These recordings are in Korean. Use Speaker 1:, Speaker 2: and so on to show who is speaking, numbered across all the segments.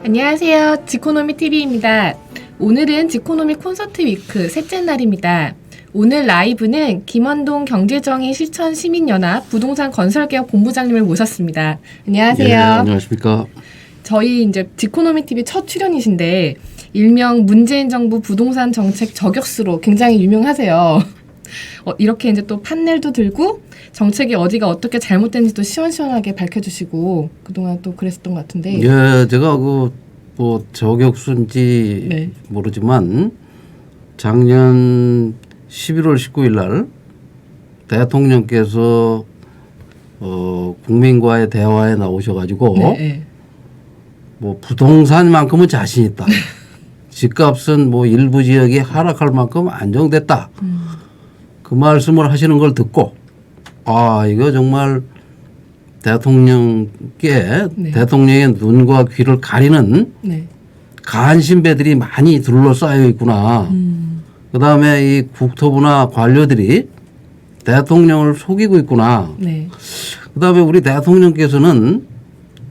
Speaker 1: 안녕하세요. 지코노미 TV입니다. 오늘은 지코노미 콘서트 위크 셋째 날입니다. 오늘 라이브는 김원동 경제정의 실천 시민연합 부동산 건설개혁 본부장님을 모셨습니다. 안녕하세요.
Speaker 2: 예, 안녕하십니까.
Speaker 1: 저희 이제 지코노미 TV 첫 출연이신데 일명 문재인 정부 부동산 정책 저격수로 굉장히 유명하세요. 이렇게 이제 또 판넬도 들고 정책이 어디가 어떻게 잘못된지도 시원시원하게 밝혀주시고 그동안 또 그랬었던 것 같은데.
Speaker 2: 예, 제가 뭐 저격수인지
Speaker 1: 네.
Speaker 2: 모르지만 작년 11월 19일 날 대통령께서 국민과의 대화에 나오셔가지고
Speaker 1: 네.
Speaker 2: 뭐 부동산만큼은 자신 있다. 집값은 뭐 일부 지역이 하락할 만큼 안정됐다. 그 말씀을 하시는 걸 듣고 이거 정말 대통령께
Speaker 1: 네.
Speaker 2: 대통령의 눈과 귀를 가리는
Speaker 1: 네.
Speaker 2: 간신배들이 많이 둘러싸여 있구나. 그다음에 이 국토부나 관료들이 대통령을 속이고 있구나.
Speaker 1: 네.
Speaker 2: 그다음에 우리 대통령께서는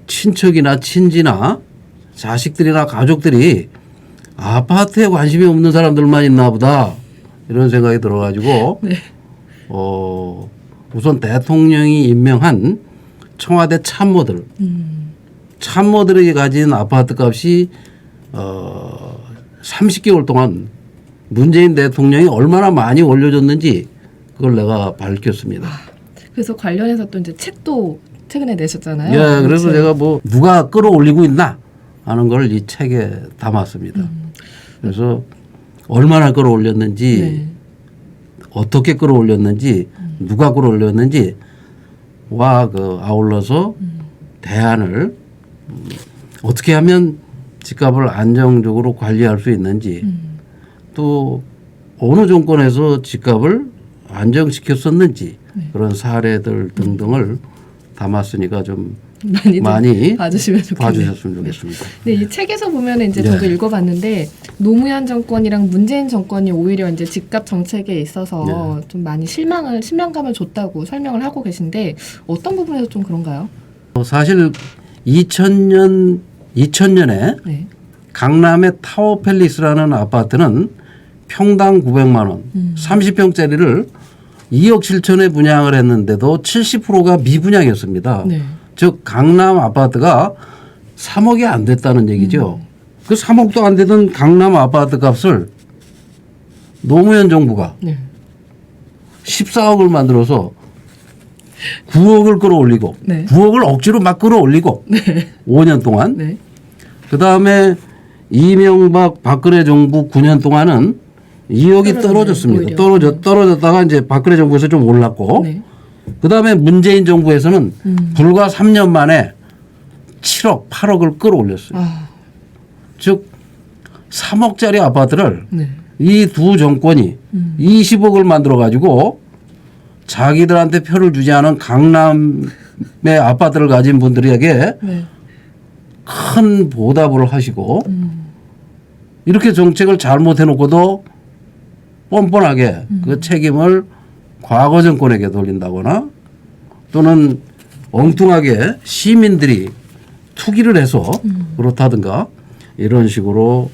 Speaker 2: 친척이나 친지나 자식들이나 가족들이 아파트에 관심이 없는 사람들만 있나 보다. 이런 생각이 들어가지고
Speaker 1: 네.
Speaker 2: 우선 대통령이 임명한 청와대 참모들, 참모들이 가진 아파트 값이 30개월 동안 문재인 대통령이 얼마나 많이 올려줬는지 그걸 내가 밝혔습니다.
Speaker 1: 그래서 관련해서 또 이제 책도 최근에 내셨잖아요.
Speaker 2: 예, 그래서
Speaker 1: 그렇죠.
Speaker 2: 제가 뭐 누가 끌어올리고 있나 하는 걸 이 책에 담았습니다. 그래서 얼마나 끌어올렸는지,
Speaker 1: 네.
Speaker 2: 어떻게 끌어올렸는지, 누가 끌어올렸는지 와 아울러서 대안을 어떻게 하면 집값을 안정적으로 관리할 수 있는지 또 어느 정권에서 집값을 안정시켰었는지 그런 사례들 등등을 담았으니까 좀 많이
Speaker 1: 봐주시면 좋겠네요.
Speaker 2: 봐주셨으면 좋겠습니다.
Speaker 1: 네, 이 책에서 보면 이제 저도
Speaker 2: 네.
Speaker 1: 읽어봤는데 노무현 정권이랑 문재인 정권이 오히려 이제 집값 정책에 있어서 좀 많이 실망감을 줬다고 설명을 하고 계신데 어떤 부분에서 좀 그런가요?
Speaker 2: 사실 2000년에
Speaker 1: 네.
Speaker 2: 강남의 타워팰리스라는 아파트는 평당 900만 원, 30평짜리를 2억 7천에 분양을 했는데도 70%가 미분양이었습니다.
Speaker 1: 네.
Speaker 2: 즉 강남 아파트가 3억이 안 됐다는 얘기죠. 그 3억도 안 되던 강남 아파트 값을 노무현 정부가
Speaker 1: 네.
Speaker 2: 14억을 만들어서 9억을 끌어올리고
Speaker 1: 네.
Speaker 2: 9억을 억지로 막 끌어올리고 5년 동안
Speaker 1: 네.
Speaker 2: 그다음에 이명박 박근혜 정부 9년 동안은 2억이 떨어졌습니다. 떨어졌다가 이제 박근혜 정부에서 좀 올랐고
Speaker 1: 네.
Speaker 2: 그다음에 문재인 정부에서는 불과 3년 만에 7억, 8억을 끌어올렸어요. 즉 3억짜리 아파트를
Speaker 1: 네.
Speaker 2: 이 두 정권이 20억을 만들어 가지고 자기들한테 표를 주지 않은 강남의 아파트를 가진 분들에게
Speaker 1: 네.
Speaker 2: 큰 보답을 하시고 이렇게 정책을 잘못해 놓고도 뻔뻔하게 그 책임을 과거 정권에게 돌린다거나 또는 엉뚱하게 시민들이 투기를 해서 그렇다든가 이런 식으로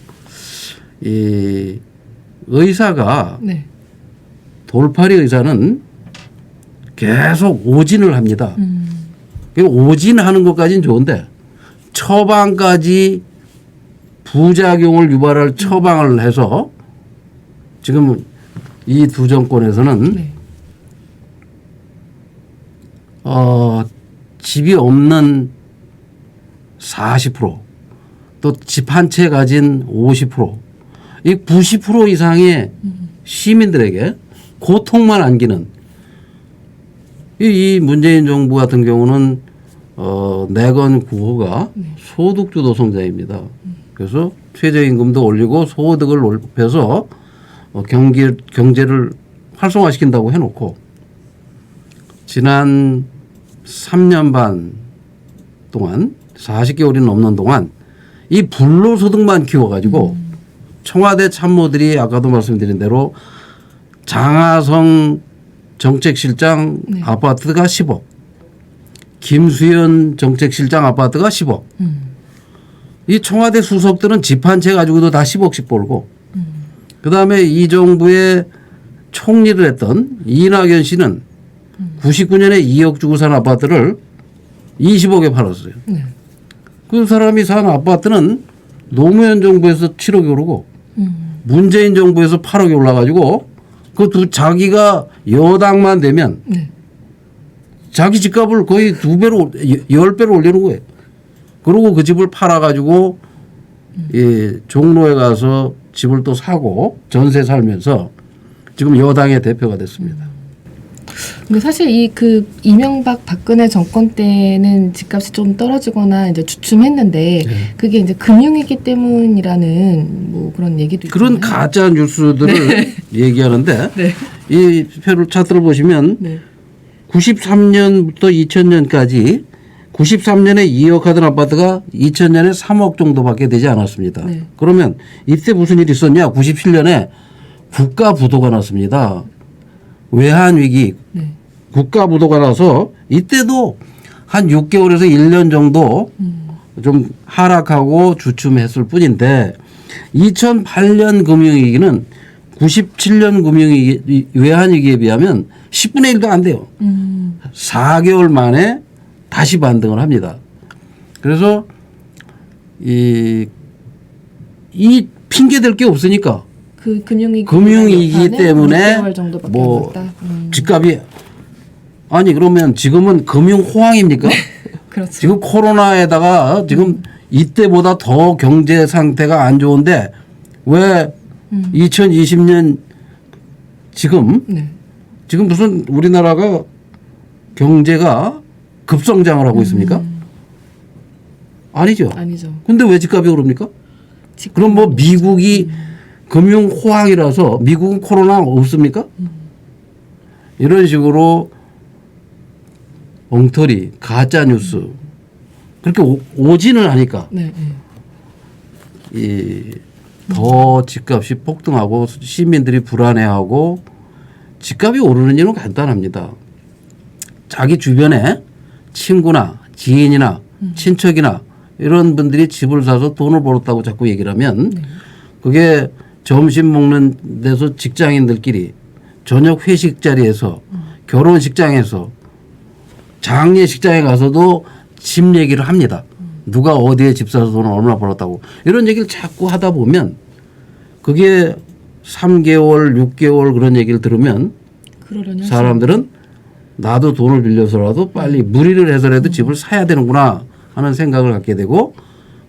Speaker 2: 이 의사가
Speaker 1: 네.
Speaker 2: 돌팔이 의사는 계속 오진을 합니다. 오진하는 것까지는 좋은데 처방까지 부작용을 유발할 처방을 해서 지금 이 두 정권에서는
Speaker 1: 네.
Speaker 2: 집이 없는 40%, 또 집 한 채 가진 50%, 이 90% 이상의 시민들에게 고통만 안기는 이 문재인 정부 같은 경우는 내건 구호가 소득주도 성장입니다. 그래서 최저임금도 올리고 소득을 높여서 경제를 활성화시킨다고 해놓고 지난 3년 반 동안 40개월이 넘는 동안 이 불로소득만 키워가지고 청와대 참모들이 아까도 말씀드린 대로 장하성 정책실장 아파트가 10억, 김수현 정책실장 아파트가 10억, 이 청와대 수석들은 집 한 채 가지고도 다 10억씩 벌고 그다음에 이 정부의 총리를 했던 이낙연 씨는 99년에 2억 주고 산 아파트를 20억에 팔았어요.
Speaker 1: 네.
Speaker 2: 그 사람이 산 아파트는 노무현 정부에서 7억이 오르고 문재인 정부에서 8억이 올라가지고 그 자기가 여당만 되면
Speaker 1: 네.
Speaker 2: 자기 집값을 거의 2배로 10배로 올리는 거예요. 그리고 그 집을 팔아가지고 종로에 가서 집을 또 사고 전세 살면서 지금 여당의 대표가 됐습니다.
Speaker 1: 근데 사실 이 그 이명박 박근혜 정권 때는 집값이 좀 떨어지거나 이제 주춤했는데
Speaker 2: 네.
Speaker 1: 그게 이제 금융위기 때문이라는 뭐 그런 얘기도
Speaker 2: 그런
Speaker 1: 있잖아요.
Speaker 2: 가짜 뉴스들을 얘기하는데
Speaker 1: 네.
Speaker 2: 이 표를 차트를 보시면
Speaker 1: 네.
Speaker 2: 93년부터 2000년까지 93년에 2억 하던 아파트가 2000년에 3억 정도밖에 되지 않았습니다.
Speaker 1: 네.
Speaker 2: 그러면 이때 무슨 일이 있었냐? 97년에 국가 부도가 났습니다. 외환 위기,
Speaker 1: 네. 국가
Speaker 2: 국가 부도가 나서 이때도 한 6개월에서 1년 정도 좀 하락하고 주춤했을 뿐인데 2008년 금융위기는 97년 금융위기 외환위기에 비하면 10분의 1도 안 돼요. 4개월 만에 다시 반등을 합니다. 그래서 이 핑계 댈 게 없으니까
Speaker 1: 그 금융위기
Speaker 2: 때문에
Speaker 1: 6개월 정도밖에
Speaker 2: 뭐
Speaker 1: 안 됐다.
Speaker 2: 집값이 아니 그러면 지금은 금융 호황입니까?
Speaker 1: 그렇죠.
Speaker 2: 지금 코로나에다가 지금 이때보다 더 경제 상태가 안 좋은데 왜 2020년 지금
Speaker 1: 네.
Speaker 2: 지금 무슨 우리나라가 경제가 급성장을 하고 있습니까? 아니죠.
Speaker 1: 아니죠.
Speaker 2: 근데 왜 집값이 오릅니까? 그럼 뭐 미국이 금융 호황이라서 미국은 코로나 없습니까? 이런 식으로 엉터리 가짜 뉴스 그렇게 오진을 하니까
Speaker 1: 네, 네.
Speaker 2: 더 집값이 폭등하고 시민들이 불안해하고 집값이 오르는 이유는 간단합니다. 자기 주변에 친구나 지인이나 친척이나 이런 분들이 집을 사서 돈을 벌었다고 자꾸 얘기를 하면 그게 점심 먹는 데서 직장인들끼리 저녁 회식 자리에서 결혼식장에서 장례식장에 가서도 집 얘기를 합니다. 누가 어디에 집 사서 돈을 얼마나 벌었다고 이런 얘기를 자꾸 하다 보면 그게 3개월 6개월 그런 얘기를 들으면
Speaker 1: 그러려니
Speaker 2: 사람들은 나도 돈을 빌려서라도 빨리 무리를 해서라도 집을 사야 되는구나 하는 생각을 갖게 되고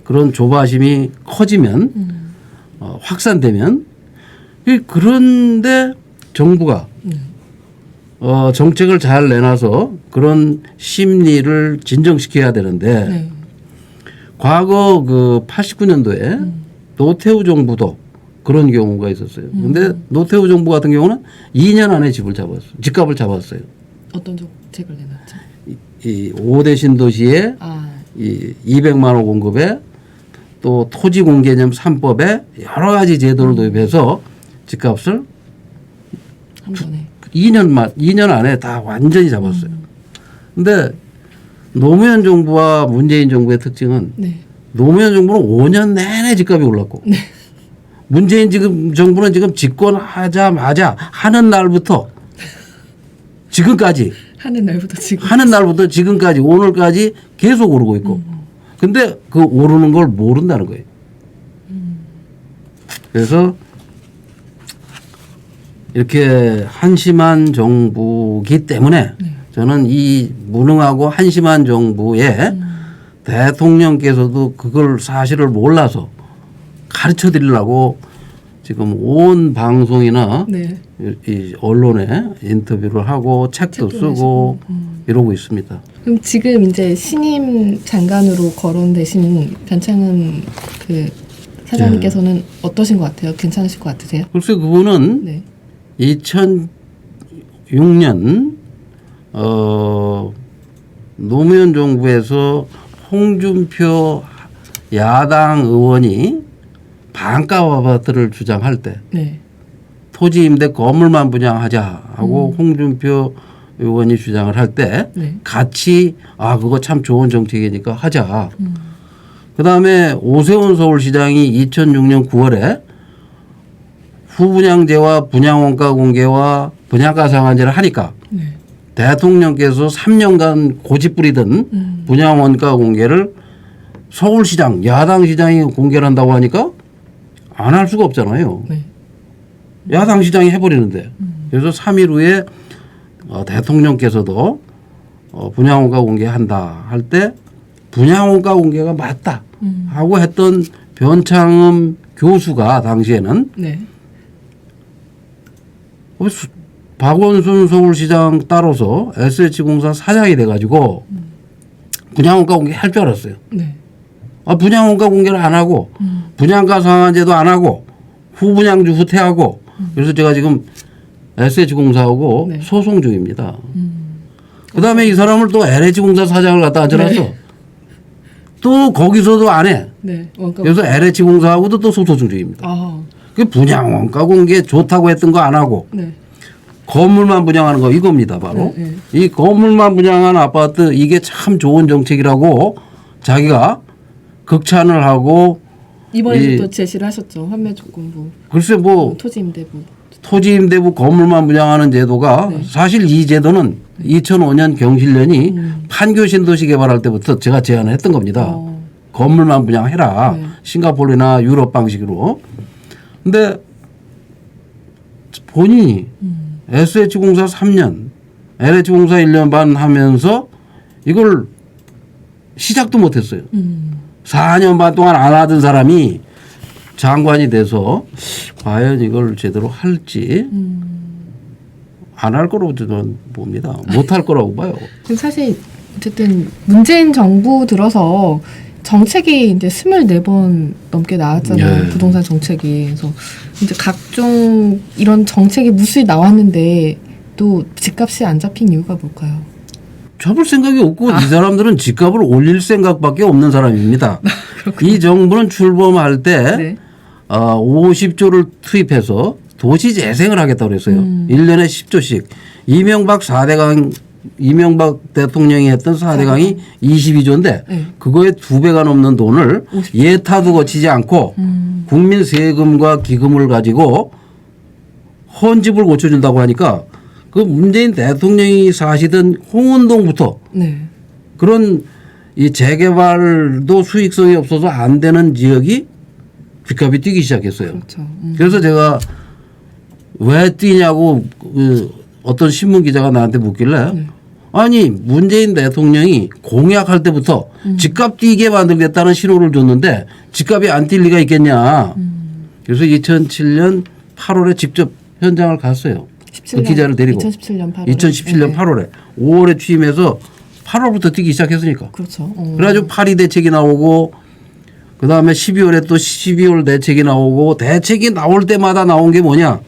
Speaker 2: 그런 조바심이 커지면 확산되면 그런데 정부가 정책을 잘 내놔서 그런 심리를 진정시켜야 되는데
Speaker 1: 네.
Speaker 2: 과거 그 89년도에 노태우 정부도 그런 경우가 있었어요. 근데 노태우 정부 같은 경우는 2년 안에 집을 잡았어요. 집값을 잡았어요.
Speaker 1: 어떤 정책을 내놨죠?
Speaker 2: 이 5대 신도시에 이 200만 원 공급에 또 토지 공개념 3법에 여러 가지 제도를 도입해서 집값을
Speaker 1: 한 번에.
Speaker 2: 2년 안에 다 완전히 잡았어요. 근데 노무현 정부와 문재인 정부의 특징은
Speaker 1: 네.
Speaker 2: 노무현 정부는 5년 내내 집값이 올랐고 문재인 지금 정부는 지금 집권하자마자 하는 날부터 지금까지
Speaker 1: 하는 날부터
Speaker 2: 지금까지 오늘까지 계속 오르고 있고 근데 그 오르는 걸 모른다는 거예요. 그래서 이렇게 한심한 정부기 때문에 저는 이 무능하고 한심한 정부에 대통령께서도 그걸 사실을 몰라서 가르쳐 드리려고 지금 온 방송이나
Speaker 1: 네.
Speaker 2: 이 언론에 인터뷰를 하고 책도 쓰고 이러고 있습니다.
Speaker 1: 그럼 지금 이제 신임 장관으로 거론되신 변창흠 그 사장님께서는 어떠신 것 같아요? 괜찮으실 것 같으세요?
Speaker 2: 글쎄 그분은
Speaker 1: 네.
Speaker 2: 2006년 노무현 정부에서 홍준표 야당 의원이 반가 아파트를 주장할 때
Speaker 1: 네.
Speaker 2: 토지 임대 건물만 분양하자 하고 홍준표 의원이 주장을 할 때
Speaker 1: 네.
Speaker 2: 같이 그거 참 좋은 정책이니까 하자. 그다음에 오세훈 서울시장이 2006년 9월에 후분양제와 분양원가 공개와 분양가 상한제를 하니까
Speaker 1: 네.
Speaker 2: 대통령께서 3년간 고집 부리던 분양원가 공개를 서울시장, 야당 시장이 공개를 한다고 하니까 안 할 수가 없잖아요.
Speaker 1: 네.
Speaker 2: 야당 시장이 해버리는데. 그래서 3일 후에 대통령께서도 분양원가 공개한다 할 때 분양원가 공개가 맞다 하고 했던 변창흠 교수가 당시에는
Speaker 1: 네.
Speaker 2: 박원순 서울시장 따라서 SH공사 사장이 돼가지고 분양원가 공개할 줄 알았어요.
Speaker 1: 네.
Speaker 2: 분양원가 공개를 안 하고 분양가 상한제도 안 하고 후분양주 후퇴하고 그래서 제가 지금 SH공사하고
Speaker 1: 네.
Speaker 2: 소송 중입니다. 그다음에 이 사람을 또 LH공사 사장을 갖다 앉혀놨어.
Speaker 1: 네.
Speaker 2: 또 거기서도 안 해.
Speaker 1: 네. 원가
Speaker 2: 그래서 LH공사하고도 또 소송 중입니다.
Speaker 1: 아.
Speaker 2: 그 분양원가 공개 좋다고 했던 거 안 하고
Speaker 1: 네.
Speaker 2: 건물만 분양하는 거 이겁니다. 바로.
Speaker 1: 네,
Speaker 2: 이 건물만 분양한 아파트 이게 참 좋은 정책이라고 자기가 극찬을 하고
Speaker 1: 이번에도 또 제시를 하셨죠. 환매 조건부.
Speaker 2: 글쎄 뭐
Speaker 1: 토지 임대부.
Speaker 2: 토지 임대부 건물만 분양하는 제도가
Speaker 1: 네.
Speaker 2: 사실 이 제도는 2005년 경실련이 판교 신도시 개발할 때부터 제가 제안을 했던 겁니다. 건물만 분양해라.
Speaker 1: 네.
Speaker 2: 싱가포르나 유럽 방식으로. 근데 본인이 SH공사 3년, LH공사 1년 반 하면서 이걸 시작도 못했어요. 4년 반 동안 안 하던 사람이 장관이 돼서 과연 이걸 제대로 할지 안 할 거라고 저는 봅니다. 못 할 거라고 봐요.
Speaker 1: 근데 사실 어쨌든 문재인 정부 들어서 정책이 이제 24번 넘게 나왔잖아요.
Speaker 2: 예.
Speaker 1: 부동산 정책이. 그래서 이제 각종 이런 정책이 무수히 나왔는데 또 집값이 안 잡힌 이유가 뭘까요?
Speaker 2: 잡을 생각이 없고 이 사람들은 집값을 올릴 생각밖에 없는 사람입니다. 이 정부는 출범할 때
Speaker 1: 네.
Speaker 2: 50조를 투입해서 도시 재생을 하겠다고 그랬어요. 1년에 10조씩. 이명박 대통령이 했던 4대강이 22조인데
Speaker 1: 네.
Speaker 2: 그거에 2배가 넘는 돈을 예타도 거치지 않고 국민 세금과 기금을 가지고 헌집을 고쳐준다고 하니까 그 문재인 대통령이 사시던 홍은동부터
Speaker 1: 네.
Speaker 2: 그런 이 재개발도 수익성이 없어서 안 되는 지역이 집값이 뛰기 시작했어요.
Speaker 1: 그렇죠.
Speaker 2: 그래서 제가 왜 뛰냐고 그 어떤 신문 기자가 나한테 묻길래 아니 문재인 대통령이 공약할 때부터 집값 뛰게 만들겠다는 신호를 줬는데 집값이 안 뛸 리가 있겠냐. 그래서 2007년 8월에 직접 현장을 갔어요.
Speaker 1: 17년,
Speaker 2: 그 기자를 데리고
Speaker 1: 2017년 8월에.
Speaker 2: 2017년 8월에 5월에 취임해서 8월부터 뛰기 시작했으니까.
Speaker 1: 그렇죠.
Speaker 2: 그래가지고 파리 대책이 나오고 그 다음에 12월에 또 12월 대책이 나오고 대책이 나올 때마다 나온 게 뭐냐.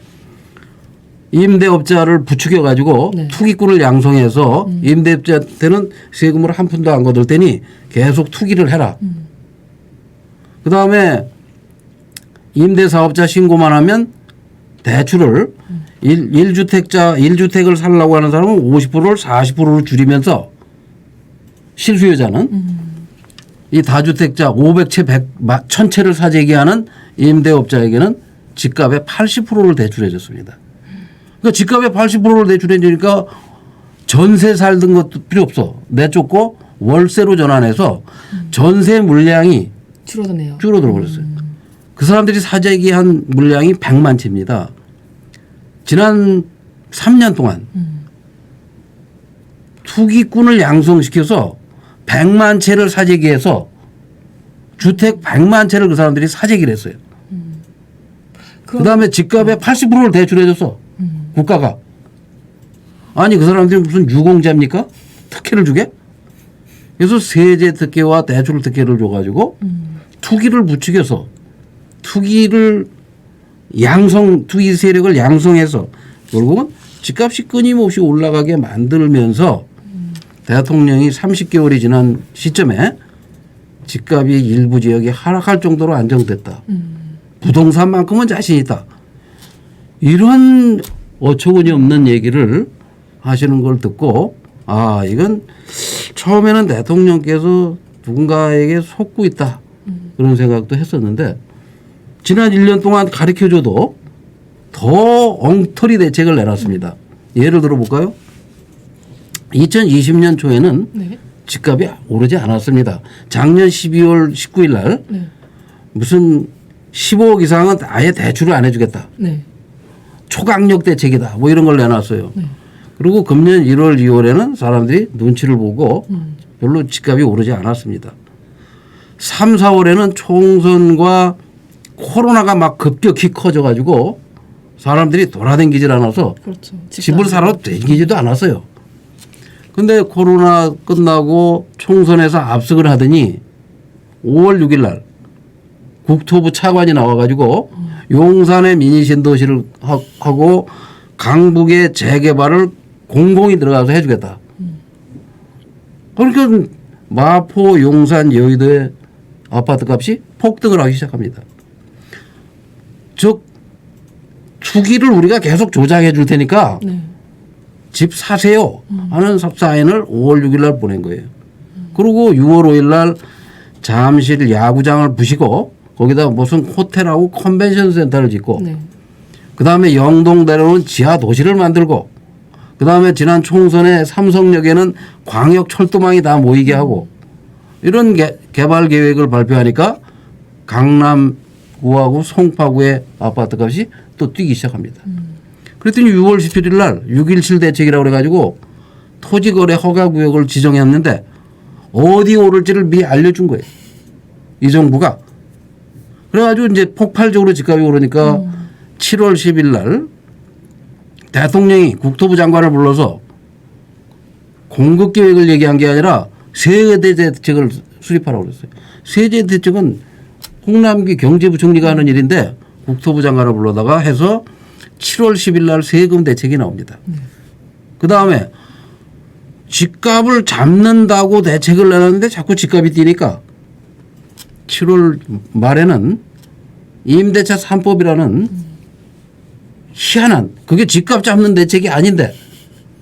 Speaker 2: 임대업자를 부추겨 가지고
Speaker 1: 네.
Speaker 2: 투기꾼을 양성해서 임대업자한테는 세금을 한 푼도 안 거둘 테니 계속 투기를 해라. 그 다음에 임대사업자 신고만 하면 대출을 1주택을 살려고 하는 사람은 50%를 40%로 줄이면서 실수요자는 이 다주택자 500채, 1000채를 사재기 하는 임대업자에게는 집값의 80%를 대출해 줬습니다. 그러니까 집값의 80%를 대출해 주니까 전세 살던 것도 필요 없어. 내쫓고 월세로 전환해서 전세 물량이
Speaker 1: 줄어드네요.
Speaker 2: 줄어들어 버렸어요. 그 사람들이 사재기한 물량이 100만 채입니다. 지난 3년 동안 투기꾼을 양성시켜서 100만 채를 사재기해서 주택 100만 채를 그 사람들이 사재기를 했어요. 그다음에 집값의 80%를 대출해줬어. 국가가. 아니 그 사람들이 무슨 유공자입니까? 특혜를 주게? 그래서 세제 특혜와 대출 특혜를 줘가지고 투기를 부추겨서 투기 세력을 양성해서 결국은 집값이 끊임없이 올라가게 만들면서 대통령이 30개월이 지난 시점에 집값이 일부 지역이 하락할 정도로 안정됐다. 부동산만큼은 자신 있다. 이런 어처구니 없는 얘기를 하시는 걸 듣고 이건 처음에는 대통령께서 누군가에게 속고 있다. 그런 생각도 했었는데 지난 1년 동안 가르쳐줘도 더 엉터리 대책을 내놨습니다. 예를 들어볼까요? 2020년 초에는
Speaker 1: 네.
Speaker 2: 집값이 오르지 않았습니다. 작년 12월 19일 날
Speaker 1: 네.
Speaker 2: 무슨 15억 이상은 아예 대출을 안 해주겠다.
Speaker 1: 네.
Speaker 2: 초강력 대책이다. 뭐 이런 걸 내놨어요.
Speaker 1: 네.
Speaker 2: 그리고 금년 1월, 2월에는 사람들이 눈치를 보고 별로 집값이 오르지 않았습니다. 3, 4월에는 총선과 코로나가 막 급격히 커져가지고 사람들이 돌아다니질 않아서
Speaker 1: 그렇죠.
Speaker 2: 집을 사러 다니지도 않았어요. 근데 코로나 끝나고 총선에서 압승을 하더니 5월 6일 날 국토부 차관이 나와가지고 용산의 미니 신도시를 하고 강북의 재개발을 공공이 들어가서 해주겠다. 그러니까 마포, 용산, 여의도의 아파트 값이 폭등을 하기 시작합니다. 즉 투기를 우리가 계속 조장해 줄 테니까
Speaker 1: 네.
Speaker 2: 집 사세요 하는 사인을 5월 6일 날 보낸 거예요. 그리고 6월 5일 날 잠실 야구장을 부시고 거기다 무슨 호텔하고 컨벤션 센터를 짓고
Speaker 1: 네.
Speaker 2: 그다음에 영동대로는 지하 도시를 만들고 그다음에 지난 총선에 삼성역에는 광역 철도망이 다 모이게 하고 이런 개발 계획을 발표하니까 강남구하고 송파구의 아파트 값이 또 뛰기 시작합니다. 그랬더니 6월 17일 날 6.17 대책이라고 그래가지고 토지거래 허가구역을 지정했는데 어디 오를지를 미리 알려준 거예요. 이 정부가. 그래가지고 이제 폭발적으로 집값이 오르니까 7월 10일 날 대통령이 국토부 장관을 불러서 공급 계획을 얘기한 게 아니라 세대 대책을 수립하라고 그랬어요. 세대 대책은 홍남기 경제부총리가 하는 일인데 국토부 장관을 불러다가 해서 7월 10일 날 세금 대책이 나옵니다. 그 다음에 집값을 잡는다고 대책을 내놨는데 자꾸 집값이 뛰니까 7월 말에는 임대차 3법이라는 희한한 그게 집값 잡는 대책이 아닌데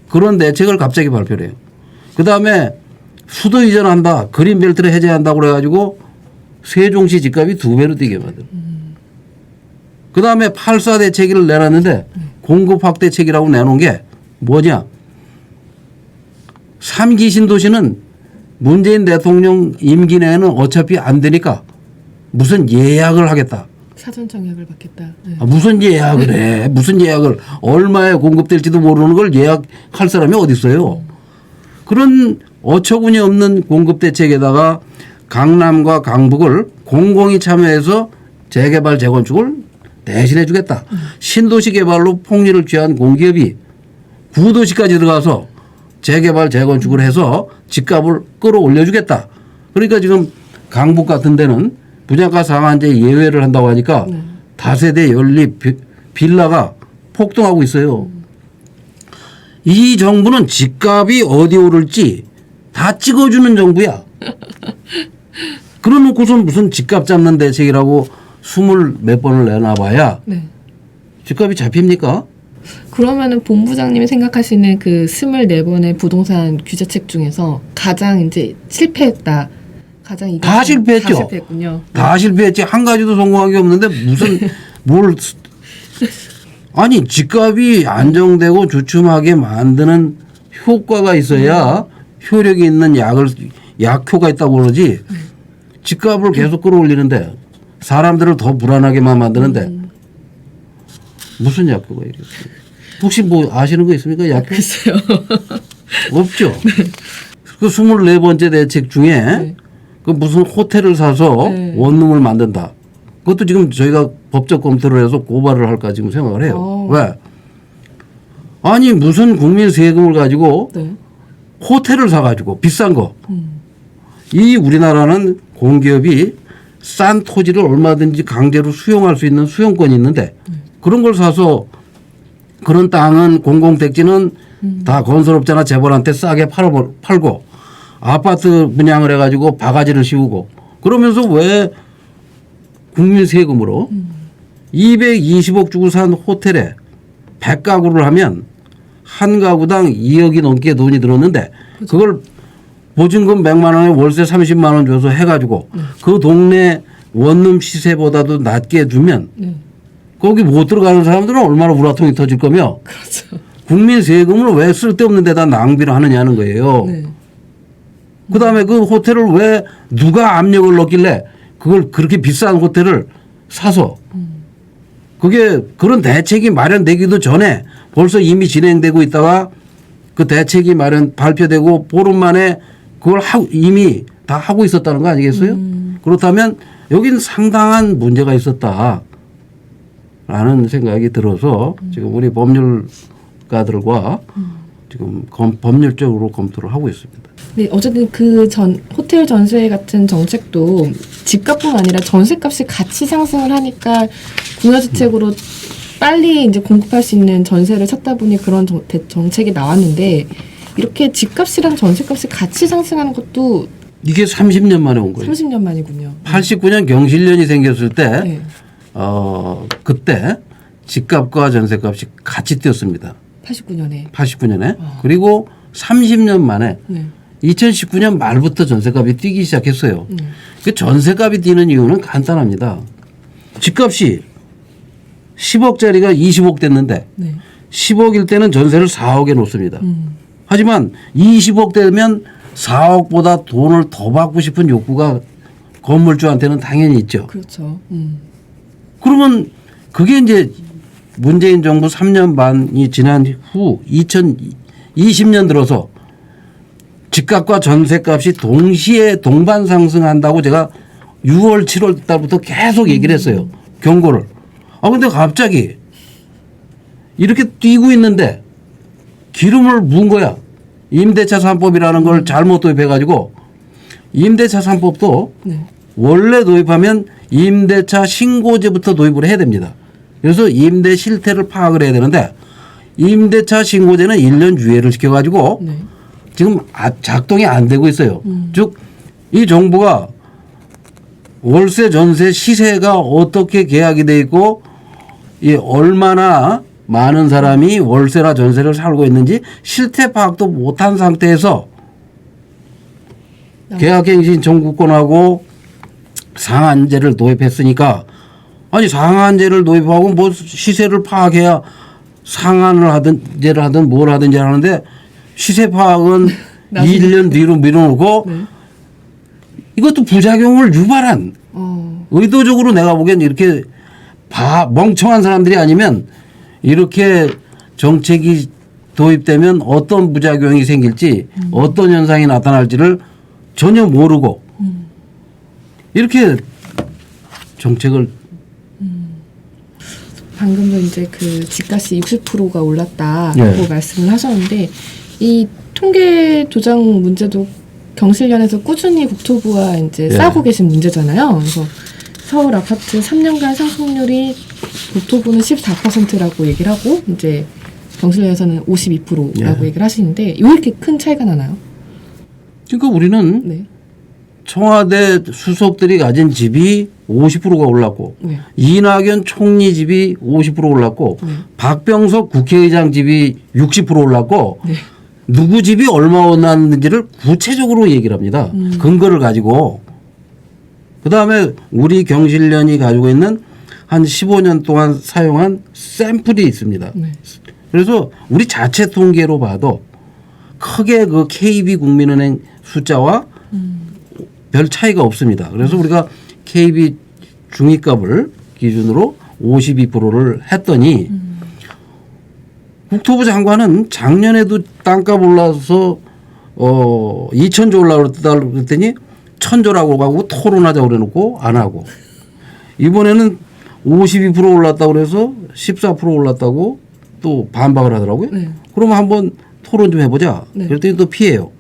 Speaker 2: 그런 대책을 갑자기 발표를 해요. 그 다음에 수도 이전한다. 그린벨트를 해제한다고 그래가지고 세종시 집값이 2배로 뛰게 만들어. 그 다음에 8.4 대책을 내놨는데 공급 확대책이라고 내놓은 게 뭐냐. 3기 신도시는 문재인 대통령 임기 내에는 어차피 안 되니까 무슨 예약을 하겠다.
Speaker 1: 사전 청약을 받겠다. 네.
Speaker 2: 아, 무슨 예약을 해. 무슨 예약을 얼마에 공급될지도 모르는 걸 예약할 사람이 어디 있어요. 그런 어처구니 없는 공급 대책에다가 강남과 강북을 공공이 참여해서 재개발 재건축을 대신해 주겠다. 신도시 개발로 폭리를 취한 공기업이 구도시까지 들어가서 재개발 재건축을 해서 집값을 끌어올려 주겠다. 그러니까 지금 강북 같은 데는 분양가 상한제 예외를 한다고 하니까 다세대 연립 빌라가 폭등하고 있어요. 이 정부는 집값이 어디 오를지 다 찍어주는 정부야. 그러놓고선 무슨 집값 잡는 대책이라고 20몇 번을 내놔봐야
Speaker 1: 네.
Speaker 2: 집값이 잡힙니까?
Speaker 1: 그러면은 본부장님이 생각하시는 그 24번의 부동산 규제책 중에서 가장 이제 실패했다. 가장
Speaker 2: 다 실패했죠.
Speaker 1: 다 실패했군요.
Speaker 2: 다 실패했지. 한 가지도 성공한 게 없는데 무슨 뭘 아니 집값이 안정되고 주춤하게 만드는 효과가 있어야 효력이 있는 약효가 있다고 그러지. 집값을 계속 끌어올리는데 사람들을 더 불안하게만 만드는데 무슨 약효가 있겠어요? 혹시 뭐 아시는 거 있습니까? 약효?
Speaker 1: 글쎄요.
Speaker 2: 없죠. 그 24번째 대책 중에
Speaker 1: 네.
Speaker 2: 그 무슨 호텔을 사서
Speaker 1: 네.
Speaker 2: 원룸을 만든다. 그것도 지금 저희가 법적 검토를 해서 고발을 할까 지금 생각을 해요. 왜? 아니 무슨 국민 세금을 가지고
Speaker 1: 네.
Speaker 2: 호텔을 사가지고 비싼 거. 이 우리나라는 공기업이 싼 토지를 얼마든지 강제로 수용할 수 있는 수용권이 있는데 그런 걸 사서 그런 땅은 공공택지는 다 건설업자나 재벌한테 싸게 팔고 아파트 분양을 해가지고 바가지를 씌우고 그러면서 왜 국민 세금으로 220억 주고 산 호텔에 100가구를 하면 한 가구당 2억이 넘게 돈이 들었는데 그걸 보증금 100만 원에 월세 30만 원 줘서 해가지고 그 동네 원룸 시세보다도 낮게 주면
Speaker 1: 네. 거기
Speaker 2: 거기 못 들어가는 사람들은 얼마나 우라통이 터질 거며
Speaker 1: 그렇죠.
Speaker 2: 국민 세금을 왜 쓸데없는 데다 낭비를 하느냐는 거예요.
Speaker 1: 네.
Speaker 2: 그다음에 그 호텔을 왜 누가 압력을 넣길래 그걸 그렇게 비싼 호텔을 사서 그게 그런 대책이 마련되기도 전에 벌써 이미 진행되고 있다가 그 대책이 발표되고 보름 만에 그걸 이미 다 하고 있었다는 거 아니겠어요? 그렇다면 여긴 상당한 문제가 있었다라는 생각이 들어서 지금 우리 법률가들과 지금 법률적으로 검토를 하고 있습니다.
Speaker 1: 네, 어쨌든 그 호텔 전세 같은 정책도 집값뿐 아니라 전세값이 같이 상승을 하니까 공여주택으로 빨리 이제 공급할 수 있는 전세를 찾다 보니 그런 정책이 나왔는데 이렇게 집값이랑 전세값이 같이 상승하는 것도
Speaker 2: 이게 30년 만에 온 거예요.
Speaker 1: 30년 만이군요.
Speaker 2: 89년 경실련이 생겼을 때
Speaker 1: 네.
Speaker 2: 그때 집값과 전세값이 같이 뛰었습니다.
Speaker 1: 89년에.
Speaker 2: 89년에. 그리고 30년 만에
Speaker 1: 네.
Speaker 2: 2019년 말부터 전세값이 뛰기 시작했어요. 그 전세값이 뛰는 이유는 간단합니다. 집값이 10억짜리가 20억 됐는데
Speaker 1: 네.
Speaker 2: 10억일 때는 전세를 4억에 놓습니다. 하지만 20억 되면 4억보다 돈을 더 받고 싶은 욕구가 건물주한테는 당연히 있죠.
Speaker 1: 그렇죠.
Speaker 2: 그러면 그게 이제 문재인 정부 3년 반이 지난 후 2020년 들어서 집값과 전세값이 동시에 동반 상승한다고 제가 6월, 7월 달부터 계속 얘기를 했어요. 경고를. 근데 갑자기 이렇게 뛰고 있는데 기름을 부은 거야. 임대차 3법이라는 걸 잘못 도입해가지고 임대차 3법도
Speaker 1: 네.
Speaker 2: 원래 도입하면 임대차 신고제부터 도입을 해야 됩니다. 그래서 임대 실태를 파악을 해야 되는데 임대차 신고제는 1년 유예를 시켜가지고
Speaker 1: 네.
Speaker 2: 지금 작동이 안 되고 있어요. 즉 이 정부가 월세 전세 시세가 어떻게 계약이 돼 있고 이 얼마나 많은 사람이 월세나 전세를 살고 있는지 실태 파악도 못한 상태에서 계약갱신 청구권하고 상한제를 도입했으니까 아니 상한제를 도입하고 뭐 시세를 파악해야 상한을 하든제를 하든 뭘 하든지 하는데 시세 파악은 1년 뒤로 밀어놓고
Speaker 1: 네.
Speaker 2: 이것도 부작용을 유발한 의도적으로 내가 보기엔 이렇게 멍청한 사람들이 아니면 이렇게 정책이 도입되면 어떤 부작용이 생길지 어떤 현상이 나타날지를 전혀 모르고 이렇게 정책을
Speaker 1: 방금도 이제 그 집값이 60%가 올랐다고
Speaker 2: 네.
Speaker 1: 말씀을 하셨는데 이 통계 조작 문제도 경실련에서 꾸준히 국토부와 이제
Speaker 2: 네.
Speaker 1: 싸우고 계신 문제잖아요. 그래서 서울 아파트 3년간 상승률이 국토부는 14%라고 얘기를 하고 이제 경실련에서는 52%라고
Speaker 2: 네.
Speaker 1: 얘기를 하시는데 왜 이렇게 큰 차이가 나나요?
Speaker 2: 그러니까 우리는
Speaker 1: 네.
Speaker 2: 청와대 수석들이 가진 집이 50%가 올랐고
Speaker 1: 네.
Speaker 2: 이낙연 총리 집이 50% 올랐고
Speaker 1: 네.
Speaker 2: 박병석 국회의장 집이 60% 올랐고
Speaker 1: 네.
Speaker 2: 누구 집이 얼마 올랐는지를 구체적으로 얘기를 합니다. 근거를 가지고. 그다음에 우리 경실련이 가지고 있는 한 15년 동안 사용한 샘플이 있습니다.
Speaker 1: 네.
Speaker 2: 그래서 우리 자체 통계로 봐도 크게 그 KB국민은행 숫자와 별 차이가 없습니다. 그래서 우리가 KB 중위값을 기준으로 52%를 했더니 국토부 장관은 작년에도 땅값 올라서 2천조 올라갔다 그랬더니 1,000조라고 하고 토론하자고 그래놓고 안 하고 이번에는 52% 올랐다고 그래서 14% 올랐다고 또 반박을 하더라고요.
Speaker 1: 네.
Speaker 2: 그러면 한번 토론 좀 해보자.
Speaker 1: 네.
Speaker 2: 그랬더니 또 피해요.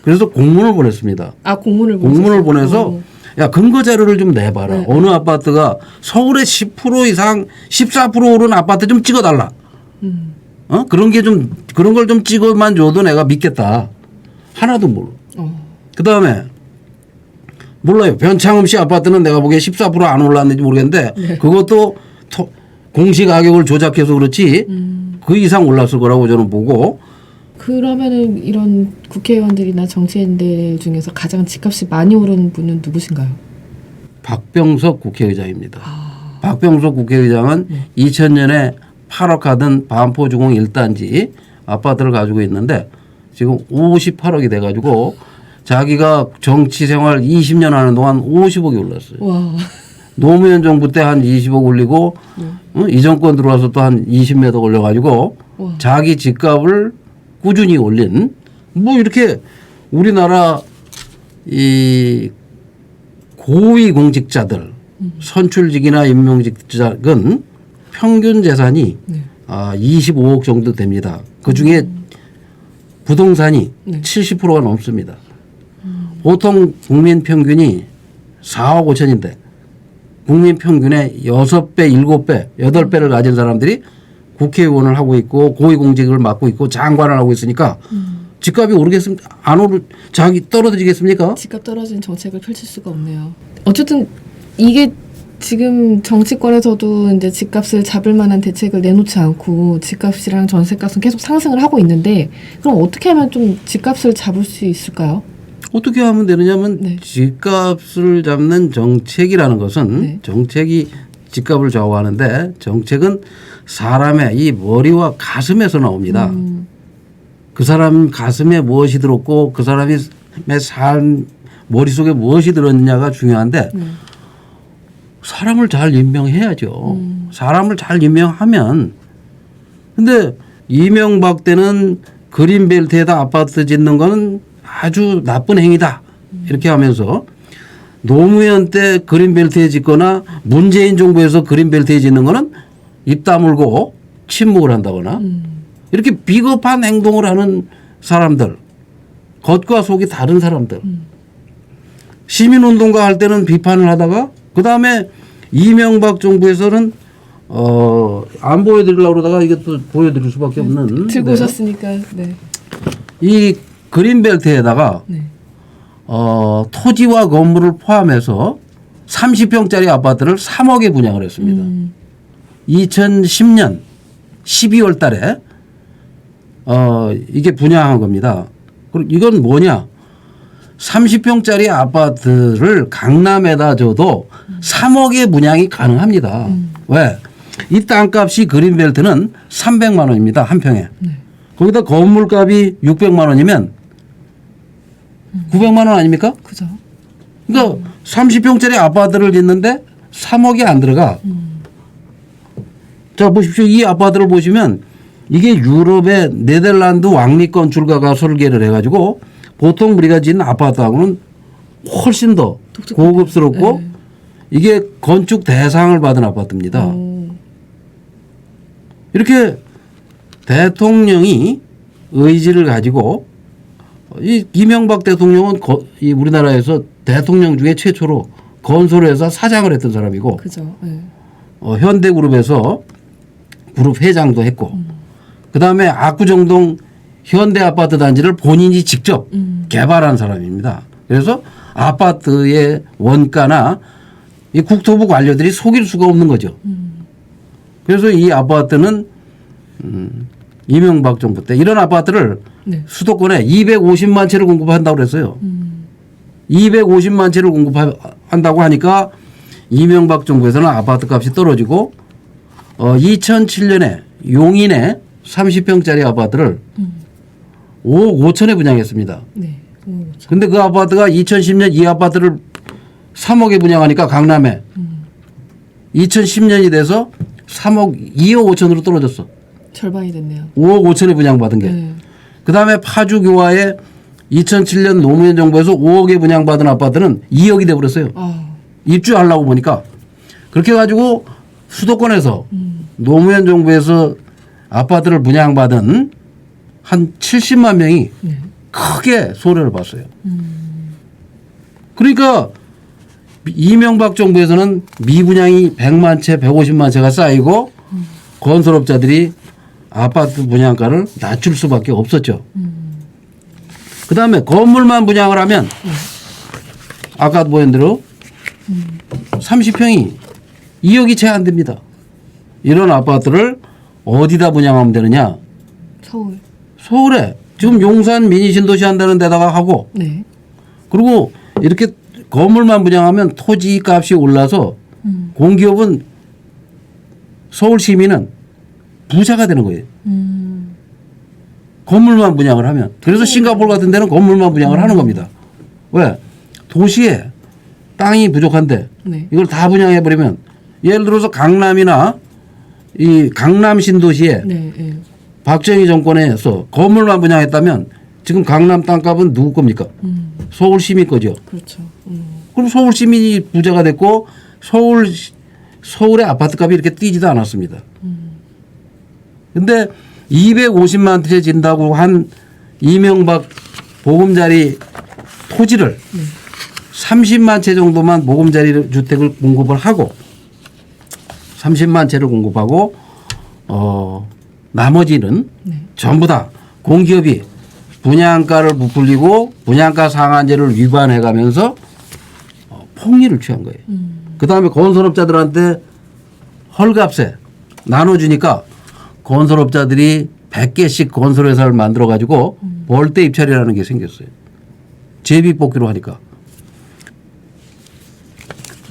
Speaker 2: 그래서 공문을 보냈습니다.
Speaker 1: 공문을
Speaker 2: 보내서 야 근거 자료를 좀 내봐라.
Speaker 1: 네.
Speaker 2: 어느 아파트가 서울에 10% 이상 14% 오른 아파트 좀 찍어달라. 그런 걸 좀 찍어만 줘도 내가 믿겠다. 하나도 몰라. 그 다음에 몰라요. 변창흠 씨 아파트는 내가 보기에 14%안 올랐는지 모르겠는데
Speaker 1: 네.
Speaker 2: 그것도 공시 가격을 조작해서 그렇지 그 이상 올랐을 거라고 저는 보고.
Speaker 1: 그러면은 이런 국회의원들이나 정치인들 중에서 가장 집값이 많이 오른 분은 누구신가요?
Speaker 2: 박병석 국회의장입니다. 박병석 국회의장은 2000년에 8억 하던 반포주공 1단지 아파트를 가지고 있는데 지금 58억이 돼가지고 자기가 정치 생활 20년 하는 동안 50억이 올랐어요.
Speaker 1: 와.
Speaker 2: 노무현 정부 때 한 20억 올리고 이 정권 들어와서 또 한 20몇 억 올려가지고
Speaker 1: 와.
Speaker 2: 자기 집값을 꾸준히 올린 뭐 이렇게 우리나라 이 고위 공직자들 선출직이나 임명직자는 평균 재산이
Speaker 1: 네.
Speaker 2: 25억 정도 됩니다. 그 중에 부동산이
Speaker 1: 네.
Speaker 2: 70%가 넘습니다. 보통 국민 평균이 4억 5천인데 국민 평균의 6배, 7배, 8배를 가진 사람들이 국회의원을 하고 있고 고위공직을 맡고 있고 장관을 하고 있으니까 집값이 오르겠습니까? 안 오르, 자기 떨어지겠습니까?
Speaker 1: 집값 떨어지는 정책을 펼칠 수가 없네요. 어쨌든 이게 지금 정치권에서도 이제 집값을 잡을 만한 대책을 내놓지 않고 집값이랑 전세값은 계속 상승을 하고 있는데 그럼 어떻게 하면 좀 집값을 잡을 수 있을까요?
Speaker 2: 어떻게 하면 되느냐면
Speaker 1: 네.
Speaker 2: 집값을 잡는 정책이라는 것은
Speaker 1: 네.
Speaker 2: 정책이 집값을 좌우하는데 정책은 사람의 이 머리와 가슴에서 나옵니다. 그 사람 가슴에 무엇이 들었고 그 사람의 삶 머릿속에 무엇이 들었느냐가 중요한데 사람을 잘 임명해야죠. 사람을 잘 임명하면 근데 이명박 때는 그린벨트에다 아파트 짓는 거는 아주 나쁜 행위다. 이렇게 하면서 노무현 때 그린벨트에 짓거나 문재인 정부에서 그린벨트에 짓는 거는 입 다물고 침묵을 한다거나 이렇게 비겁한 행동을 하는 사람들 겉과 속이 다른 사람들 시민운동가 할 때는 비판을 하다가 그다음에 이명박 정부에서는 안 보여드리려고 그러다가 이게 또 보여드릴 수밖에 없는
Speaker 1: 들고 오셨으니까 네.
Speaker 2: 이 그린벨트에다가
Speaker 1: 네.
Speaker 2: 토지와 건물을 포함해서 30평짜리 아파트를 3억에 분양을 했습니다. 2010년 12월 달에 이게 분양한 겁니다. 그리고 이건 뭐냐? 30평짜리 아파트를 강남에다 줘도 3억의 분양이 가능합니다. 왜? 이 땅값이 그린벨트는 300만 원입니다. 한 평에.
Speaker 1: 네.
Speaker 2: 거기다 건물값이 600만 원이면 900만 원 아닙니까?
Speaker 1: 그죠.
Speaker 2: 그러니까 30평짜리 아파트를 짓는데 3억이 안 들어가. 자, 보십시오. 이 아파트를 보시면 이게 유럽의 네덜란드 왕립 건축가가 설계를 해가지고 보통 우리가 짓는 아파트하고는 훨씬 더 고급스럽고
Speaker 1: 네.
Speaker 2: 이게 건축 대상을 받은 아파트입니다. 이렇게 대통령이 의지를 가지고 이 이명박 대통령은 이 우리나라에서 대통령 중에 최초로 건설회사 사장을 했던 사람이고
Speaker 1: 그죠. 네.
Speaker 2: 현대그룹에서 그룹 회장도 했고 그다음에 압구정동 현대아파트 단지를 본인이 직접 개발한 사람입니다. 그래서 아파트의 원가나 이 국토부 관료들이 속일 수가 없는 거죠. 그래서 이 아파트는 이명박 정부 때 이런 아파트를
Speaker 1: 네.
Speaker 2: 수도권에 250만 채를 공급한다고 그랬어요. 250만 채를 공급한다고 하니까 이명박 정부에서는 아파트 값이 떨어지고 2007년에 용인에 30평짜리 아파트를 5억 5천에 분양했습니다.
Speaker 1: 네.
Speaker 2: 근데 그 아파트가 2010년 이 아파트를 3억에 분양하니까 강남에 2010년이 돼서 3억 2억 5천으로 떨어졌어.
Speaker 1: 절반이 됐네요.
Speaker 2: 5억 5천에 분양받은 게.
Speaker 1: 네.
Speaker 2: 그다음에 파주교화에 2007년 노무현 정부에서 5억에 분양받은 아파트는 2억이 돼버렸어요. 입주하려고 보니까. 그렇게 해가지고 수도권에서 노무현 정부에서 아파트를 분양받은 한 70만 명이
Speaker 1: 네.
Speaker 2: 크게 손해를 봤어요. 그러니까 이명박 정부에서는 미분양이 100만 채, 150만 채가 쌓이고 건설업자들이 아파트 분양가를 낮출 수밖에 없었죠. 그다음에 건물만 분양을 하면 아까 보인 대로 30평이 2억이 채 안 됩니다. 이런 아파트를 어디다 분양하면 되느냐?
Speaker 1: 서울.
Speaker 2: 서울에 지금 용산 미니 신도시 한다는 데다가 하고
Speaker 1: 네.
Speaker 2: 그리고 이렇게 건물만 분양하면 토지 값이 올라서 공기업은 서울 시민은 부자가 되는 거예요. 건물만 분양을 하면. 그래서 싱가포르 같은 데는 건물만 분양을 하는 겁니다. 왜? 도시에 땅이 부족한데
Speaker 1: 네.
Speaker 2: 이걸 다 분양해 버리면 예를 들어서 강남이나 이 강남 신도시에
Speaker 1: 네. 네.
Speaker 2: 박정희 정권에서 건물만 분양했다면 지금 강남 땅값은 누구 겁니까? 서울 시민 거죠.
Speaker 1: 그렇죠.
Speaker 2: 그럼 서울 시민이 부자가 됐고 서울의 아파트값이 이렇게 뛰지도 않았습니다. 근데 250만 채 진다고 한 이명박 보금자리 토지를 30만 채 정도만 보금자리 주택을 공급을 하고 30만 채를 공급하고 나머지는 전부 다 공기업이 분양가를 부풀리고 분양가 상한제를 위반해 가면서 폭리를 취한 거예요. 그다음에 건설업자들한테 헐값에 나눠주니까 건설업자들이 100개씩 건설회사를 만들어 가지고 벌떼 입찰이라는 게 생겼어요. 제비 뽑기로 하니까.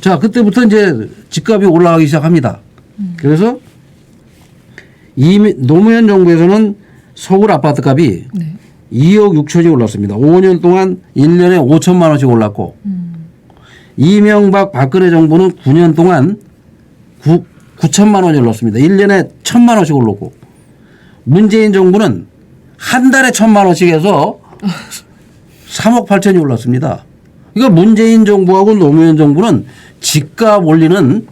Speaker 2: 자, 그때부터 이제 집값이 올라가기 시작합니다. 그래서 노무현 정부에서는 서울 아파트 값이 2억 6천이 올랐습니다. 5년 동안 1년에 5천만 원씩 올랐고 이명박 박근혜 정부는 9년 동안 9천만 원이 올랐습니다. 1년에 1천만 원씩 올랐고 문재인 정부는 한 달에 1천만 원씩 해서 3억 8천이 올랐습니다. 그러니까 문재인 정부하고 노무현 정부는 집값 올리는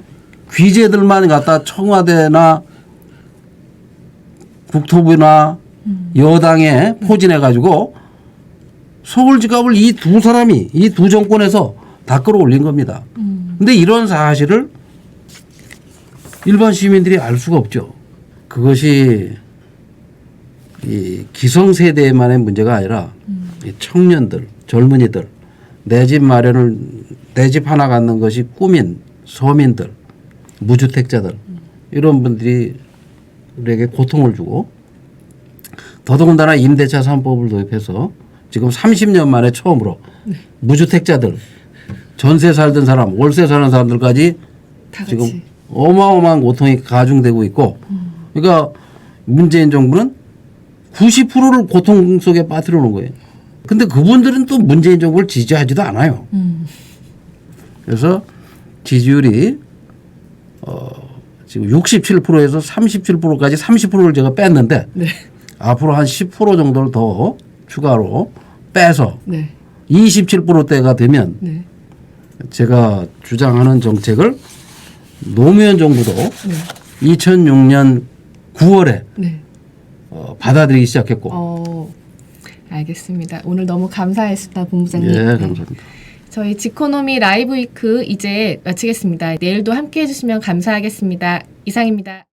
Speaker 2: 귀재들만 갖다 청와대나 국토부나 여당에 포진해 가지고 서울 집값을 이 두 사람이 이 두 정권에서 다 끌어올린 겁니다. 근데 이런 사실을 일반 시민들이 알 수가 없죠. 그것이 이 기성세대만의 문제가 아니라 이 청년들, 젊은이들, 내 집 마련을 내 집 하나 갖는 것이 꿈인 서민들, 무주택자들 이런 분들이 우리에게 고통을 주고 더더군다나 임대차 3법을 도입해서 지금 30년 만에 처음으로 무주택자들 전세 살던 사람, 월세 사는 사람들까지 지금 어마어마한 고통이 가중되고 있고 그러니까 문재인 정부는 90%를 고통 속에 빠뜨려 놓은 거예요. 근데 그분들은 또 문재인 정부를 지지하지도 않아요. 그래서 지지율이 지금 67%에서 37%까지 30%를 제가 뺐는데
Speaker 1: 네.
Speaker 2: 앞으로 한 10% 정도를 더 추가로 빼서
Speaker 1: 네.
Speaker 2: 27%대가 되면
Speaker 1: 네.
Speaker 2: 제가 주장하는 정책을 노무현 정부도 2006년 9월에
Speaker 1: 네.
Speaker 2: 받아들이기 시작했고.
Speaker 1: 알겠습니다. 오늘 너무 감사했습니다, 본부장님.
Speaker 2: 예, 감사합니다.
Speaker 1: 저희 지코노미 라이브 위크 이제 마치겠습니다. 내일도 함께해 주시면 감사하겠습니다. 이상입니다.